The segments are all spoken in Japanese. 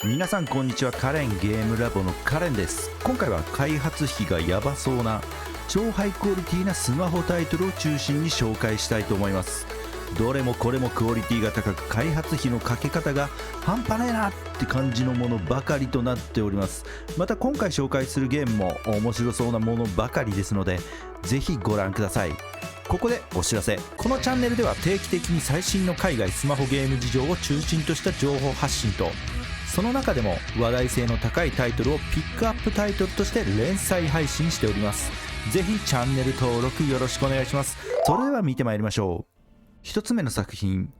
皆さんこんにちは。カレンゲームラボのカレンです。今回は開発費がヤバそうな超ハイクオリティなスマホタイトルを中心に紹介したいと思います。どれもこれもクオリティが高く、開発費のかけ方が半端ねえなって感じのものばかりとなっております。また今回紹介するゲームも面白そうなものばかりですので、ぜひご覧ください。ここでお知らせ。このチャンネルでは定期的に最新の海外スマホゲーム事情を中心とした情報発信と、その中でも話題性の高いタイトルをピックアップタイトルとして連載配信しております。ぜひチャンネル登録よろしくお願いします。それでは見てまいりましょう。一つ目の作品、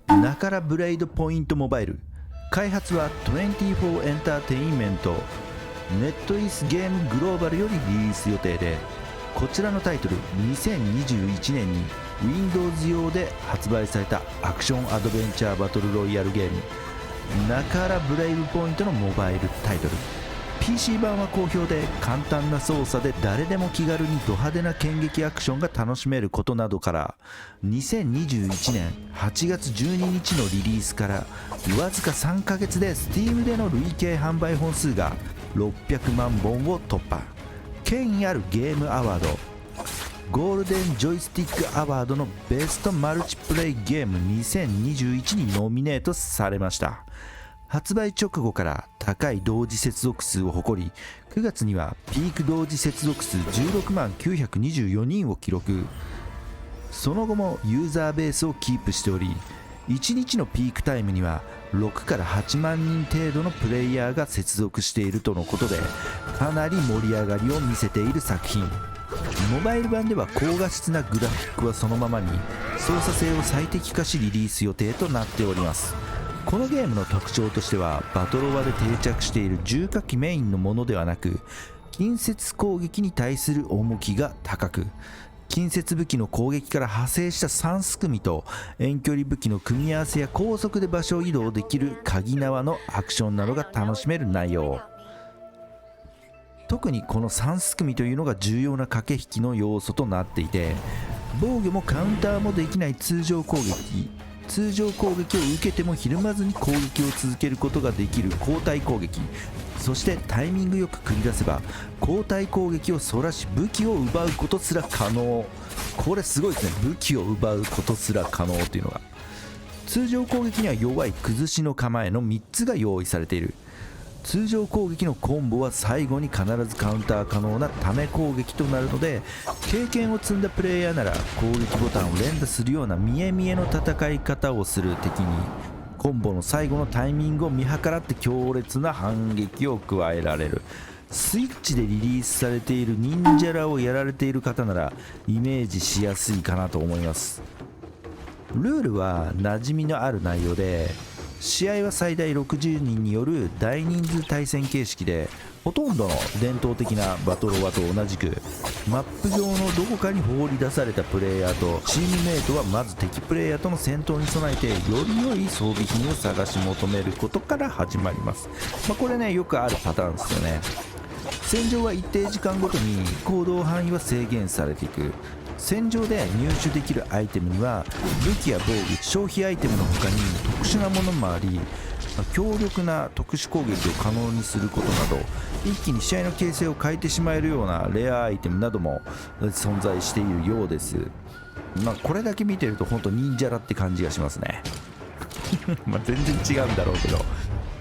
ナカラブレイドポイントモバイル。開発は24エンターテインメント、ネットイスゲームグローバルよりリリース予定で、こちらのタイトル2021年に Windows 用で発売されたアクションアドベンチャーバトルロイヤルゲーム、ナカラブレイブポイントのモバイルタイトル。 PC 版は好評で、簡単な操作で誰でも気軽にド派手な剣撃アクションが楽しめることなどから、2021年8月12日のリリースからわずか3ヶ月で Steam での累計販売本数が600万本を突破。権威あるゲームアワード、ゴールデンジョイスティックアワードのベストマルチプレイゲーム2021にノミネートされました。発売直後から高い同時接続数を誇り、9月にはピーク同時接続数16万924人を記録。その後もユーザーベースをキープしており、1日のピークタイムには6から8万人程度のプレイヤーが接続しているとのことで、かなり盛り上がりを見せている作品。モバイル版では高画質なグラフィックはそのままに、操作性を最適化しリリース予定となっております。このゲームの特徴としては、バトロワで定着している重火器メインのものではなく、近接攻撃に対する重きが高く、近接武器の攻撃から派生した3すくみと遠距離武器の組み合わせや高速で場所を移動できる鍵縄のアクションなどが楽しめる内容。特にこの3すくみというのが重要な駆け引きの要素となっていて、防御もカウンターもできない通常攻撃を受けてもひるまずに攻撃を続けることができる交代攻撃、そしてタイミングよく繰り出せば交代攻撃をそらし武器を奪うことすら可能。これすごいですね。武器を奪うことすら可能というのが。通常攻撃には弱い崩しの構えの3つが用意されている。通常攻撃のコンボは最後に必ずカウンター可能なため攻撃となるので、経験を積んだプレイヤーなら攻撃ボタンを連打するような見え見えの戦い方をする敵に、コンボの最後のタイミングを見計らって強烈な反撃を加えられる。スイッチでリリースされている忍者らをやられている方ならイメージしやすいかなと思います。ルールは馴染みのある内容で、試合は最大60人による大人数対戦形式で、ほとんどの伝統的なバトロワと同じく、マップ上のどこかに放り出されたプレイヤーとチームメイトはまず敵プレイヤーとの戦闘に備えて、より良い装備品を探し求めることから始まります。これね、よくあるパターンですよね。戦場は一定時間ごとに行動範囲は制限されていく。戦場で入手できるアイテムには武器や防具、消費アイテムの他に特殊なものもあり、強力な特殊攻撃を可能にすることなど、一気に試合の形勢を変えてしまえるようなレアアイテムなども存在しているようです。これだけ見てると本当忍者らって感じがしますね。全然違うんだろうけど、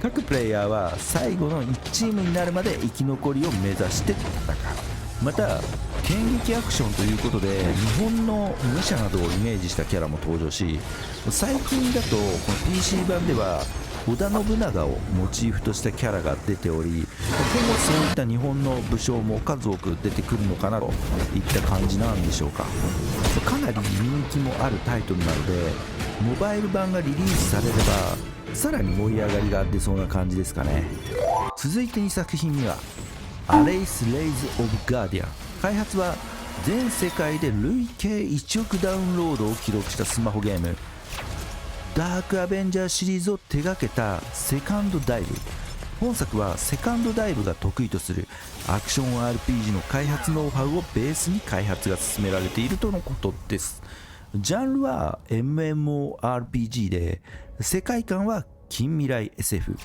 各プレイヤーは最後の1チームになるまで生き残りを目指して戦う。また剣撃アクションということで、日本の武者などをイメージしたキャラも登場し、最近だとこの PC 版では織田信長をモチーフとしたキャラが出ており、今後そういった日本の武将も数多く出てくるのかなといった感じなんでしょうか。かなり人気もあるタイトルなので、モバイル版がリリースされればさらに盛り上がりが出そうな感じですかね。続いて2作品目はアレイス・レイズ・オブ・ガーディアン。開発は全世界で累計1億ダウンロードを記録したスマホゲーム、ダークアベンジャーシリーズを手掛けたセカンドダイブ。本作はセカンドダイブが得意とするアクション RPG の開発ノウハウをベースに開発が進められているとのことです。ジャンルは MMORPG で、世界観は近未来 SF、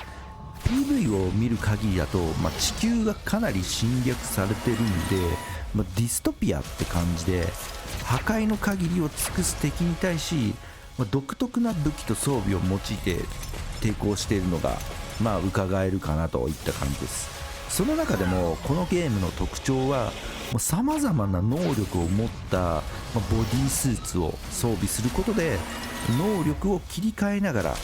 PV を見る限りだと、地球がかなり侵略されてるんで、ディストピアって感じで破壊の限りを尽くす敵に対し、独特な武器と装備を用いて抵抗しているのが伺えるかなといった感じです。その中でもこのゲームの特徴はさまざまな能力を持ったボディスーツを装備することで能力を切り替えながら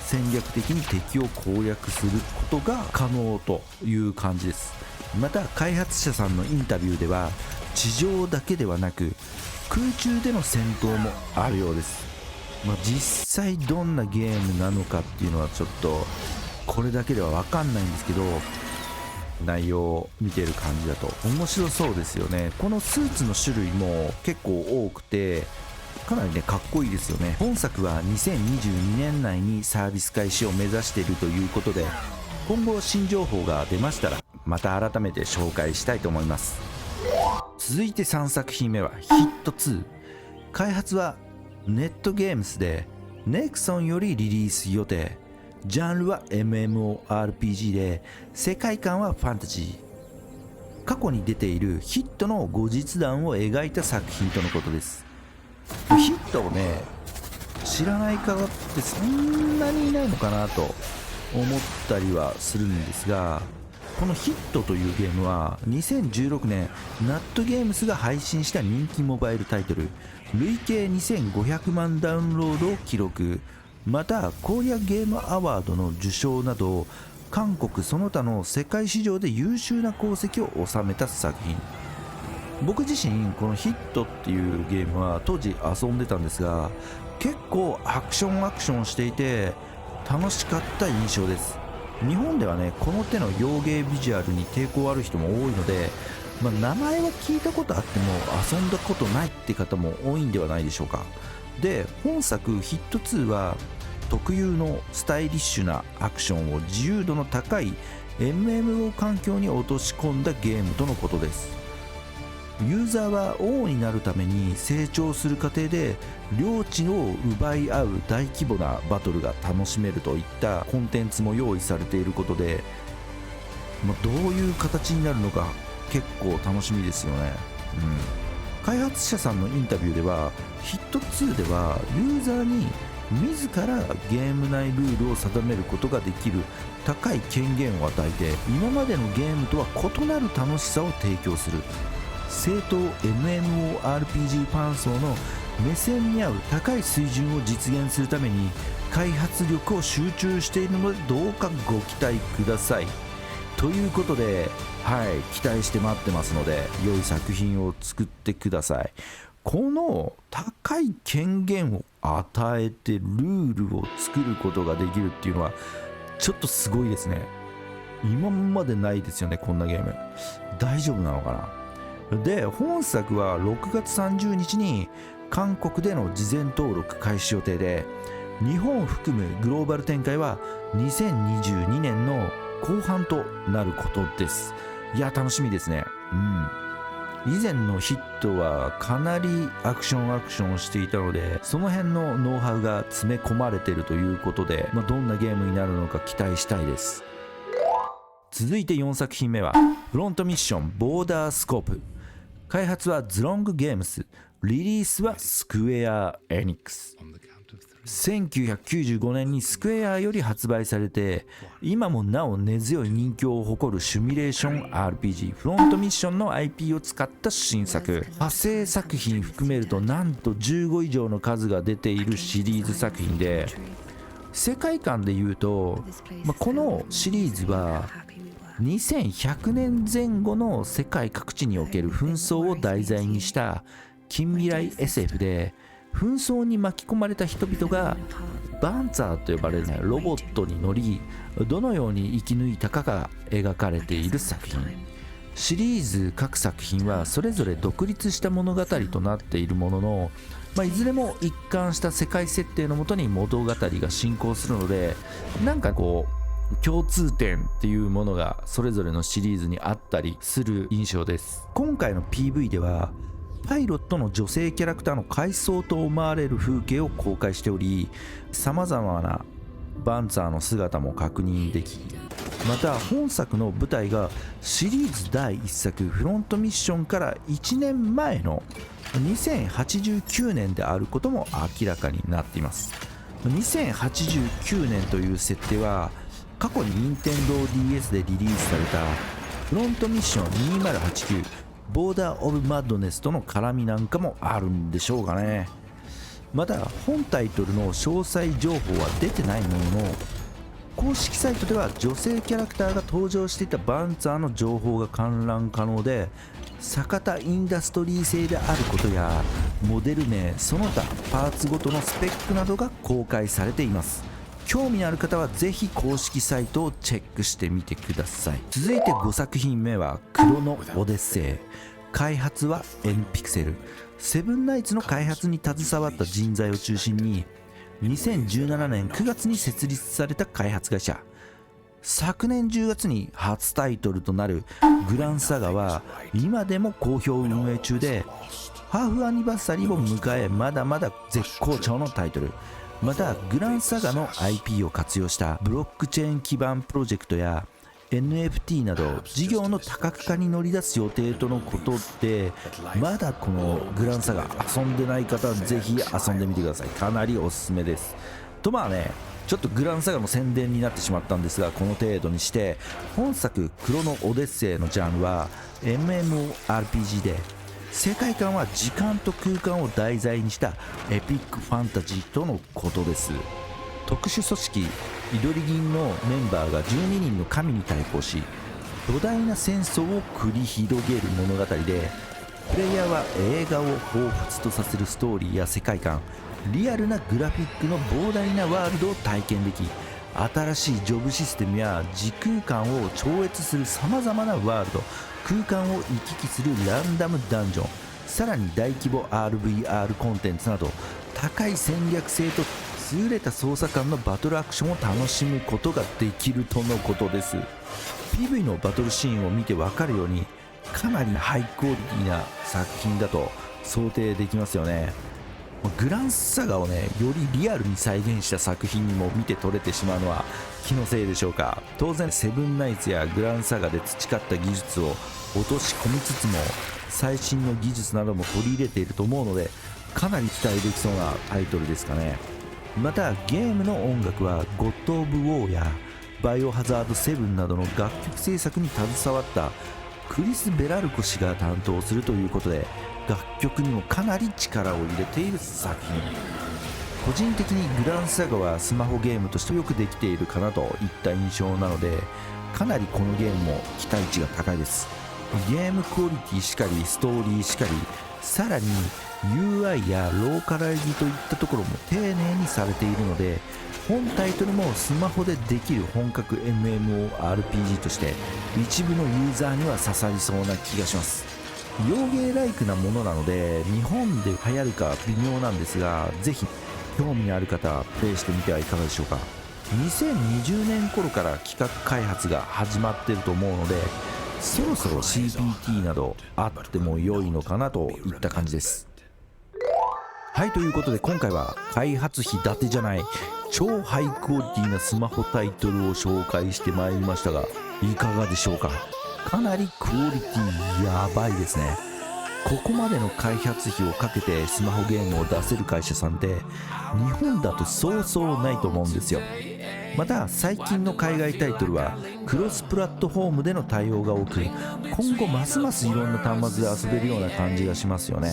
戦略的に敵を攻略することが可能という感じです。また開発者さんのインタビューでは地上だけではなく空中での戦闘もあるようです。実際どんなゲームなのかっていうのはちょっとこれだけでは分かんないんですけど、内容を見てる感じだと面白そうですよね。このスーツの種類も結構多くてかなりねかっこいいですよね。本作は2022年内にサービス開始を目指しているということで、今後新情報が出ましたらまた改めて紹介したいと思います。続いて3作品目はヒット2。開発はネットゲームスでネクソンよりリリース予定。ジャンルは MMORPG で世界観はファンタジー。過去に出ているヒットの後日談を描いた作品とのことです。ヒットをね知らない方ってそんなにいないのかなと思ったりはするんですが、このヒットというゲームは2016年ナットゲームスが配信した人気モバイルタイトル、累計2500万ダウンロードを記録。またコリアゲームアワードの受賞など韓国その他の世界市場で優秀な功績を収めた作品。僕自身このヒットっていうゲームは当時遊んでたんですが、結構アクションしていて楽しかった印象です。日本ではねこの手の洋芸ビジュアルに抵抗ある人も多いので、名前は聞いたことあっても遊んだことないって方も多いんではないでしょうか。で本作ヒット2は特有のスタイリッシュなアクションを自由度の高い MMO 環境に落とし込んだゲームとのことです。ユーザーは王になるために成長する過程で領地を奪い合う大規模なバトルが楽しめるといったコンテンツも用意されていることで、どういう形になるのか結構楽しみですよね。開発者さんのインタビューではヒット2ではユーザーに自らゲーム内ルールを定めることができる高い権限を与えて、今までのゲームとは異なる楽しさを提供する。正当 MMORPG ファン層の目線に合う高い水準を実現するために開発力を集中しているのでどうかご期待くださいということで、期待して待ってますので良い作品を作ってください。この高い権限を与えてルールを作ることができるっていうのはちょっとすごいですね。今までないですよねこんなゲーム。大丈夫なのかな。で本作は6月30日に韓国での事前登録開始予定で、日本を含むグローバル展開は2022年の後半となることです。いや楽しみですね。以前のヒットはかなりアクションしていたので、その辺のノウハウが詰め込まれているということで、どんなゲームになるのか期待したいです。続いて4作品目はフロントミッションボーダースコープ。開発はズロングゲームス、リリースはスクエア・エニックス。1995年にスクエアより発売されて、今もなお根強い人気を誇るシミュレーション RPG フロントミッションの IP を使った新作。派生作品含めるとなんと15以上の数が出ているシリーズ作品で、世界観でいうと、このシリーズは2100年前後の世界各地における紛争を題材にした近未来 SF で、紛争に巻き込まれた人々がバンツァーと呼ばれるロボットに乗りどのように生き抜いたかが描かれている作品。シリーズ各作品はそれぞれ独立した物語となっているものの、いずれも一貫した世界設定のもとに物語が進行するので、なんか共通点っていうものがそれぞれのシリーズにあったりする印象です。今回の PV ではパイロットの女性キャラクターの回想と思われる風景を公開しており、様々なバンツァーの姿も確認でき、また本作の舞台がシリーズ第1作フロントミッションから1年前の2089年であることも明らかになっています。2089年という設定は過去に NintendoDS でリリースされたフロントミッション2089ボーダー・オブ・マッドネスとの絡みなんかもあるんでしょうかね。また本タイトルの詳細情報は出てないものの、公式サイトでは女性キャラクターが登場していたバンツァーの情報が観覧可能で、坂田インダストリー製であることやモデル名その他パーツごとのスペックなどが公開されています。興味のある方はぜひ公式サイトをチェックしてみてください。続いて5作品目はクロノオデッセイ。開発はエンピクセル。セブンナイツの開発に携わった人材を中心に2017年9月に設立された開発会社。昨年10月に初タイトルとなるグランサガは今でも好評運営中で、ハーフアニバーサリーを迎えまだまだ絶好調のタイトル。またグランサガの IP を活用したブロックチェーン基盤プロジェクトや NFT など事業の多角化に乗り出す予定とのことで、まだこのグランサガ遊んでない方はぜひ遊んでみてください。かなりおすすめです。とまあね、ちょっとグランサガの宣伝になってしまったんですが、この程度にして本作クロノオデッセイのジャンルは MMORPG で、世界観は時間と空間を題材にしたエピックファンタジーとのことです。特殊組織イドリギンのメンバーが12人の神に対抗し巨大な戦争を繰り広げる物語で、プレイヤーは映画を彷彿とさせるストーリーや世界観、リアルなグラフィックの膨大なワールドを体験でき、新しいジョブシステムや時空間を超越するさまざまなワールド、空間を行き来するランダムダンジョン、さらに大規模 RVR コンテンツなど高い戦略性と優れた操作感のバトルアクションを楽しむことができるとのことです。 PV のバトルシーンを見て分かるようにかなりハイクオリティな作品だと想定できますよね。グランサガをね、よりリアルに再現した作品にも見て取れてしまうのは気のせいでしょうか。当然セブンナイツやグランサガで培った技術を落とし込みつつも最新の技術なども取り入れていると思うので、かなり期待できそうなタイトルですかね。またゲームの音楽はゴッド・オブ・ウォーやバイオハザード7などの楽曲制作に携わったクリス・ベラルコ氏が担当するということで、楽曲にもかなり力を入れている作品。個人的にグランサガはスマホゲームとしてよくできているかなといった印象なので、かなりこのゲームも期待値が高いです。ゲームクオリティしかりストーリーしかり、さらに UI やローカライズといったところも丁寧にされているので、本タイトルもスマホでできる本格 MMORPG として一部のユーザーには刺さりそうな気がします。洋芸ライクなものなので日本で流行るか微妙なんですが、ぜひ興味のある方はプレイしてみてはいかがでしょうか。2020年頃から企画開発が始まっていると思うので、そろそろ CPT などあっても良いのかなといった感じです。はい、ということで今回は開発費だてじゃない超ハイクオリティなスマホタイトルを紹介してまいりましたが、いかがでしょうか。かなりクオリティやばいですね。ここまでの開発費をかけてスマホゲームを出せる会社さんって日本だとそうそうないと思うんですよ。また最近の海外タイトルはクロスプラットフォームでの対応が多く、今後ますますいろんな端末で遊べるような感じがしますよね。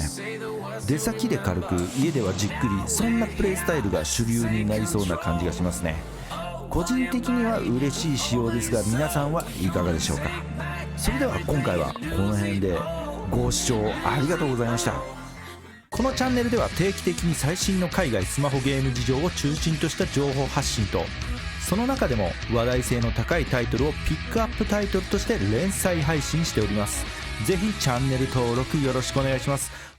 出先で軽く家ではじっくり、そんなプレイスタイルが主流になりそうな感じがしますね。個人的には嬉しい仕様ですが、皆さんはいかがでしょうか。それでは今回はこの辺で、ご視聴ありがとうございました。このチャンネルでは定期的に最新の海外スマホゲーム事情を中心とした情報発信と、その中でも話題性の高いタイトルをピックアップタイトルとして連載配信しております。ぜひチャンネル登録よろしくお願いします。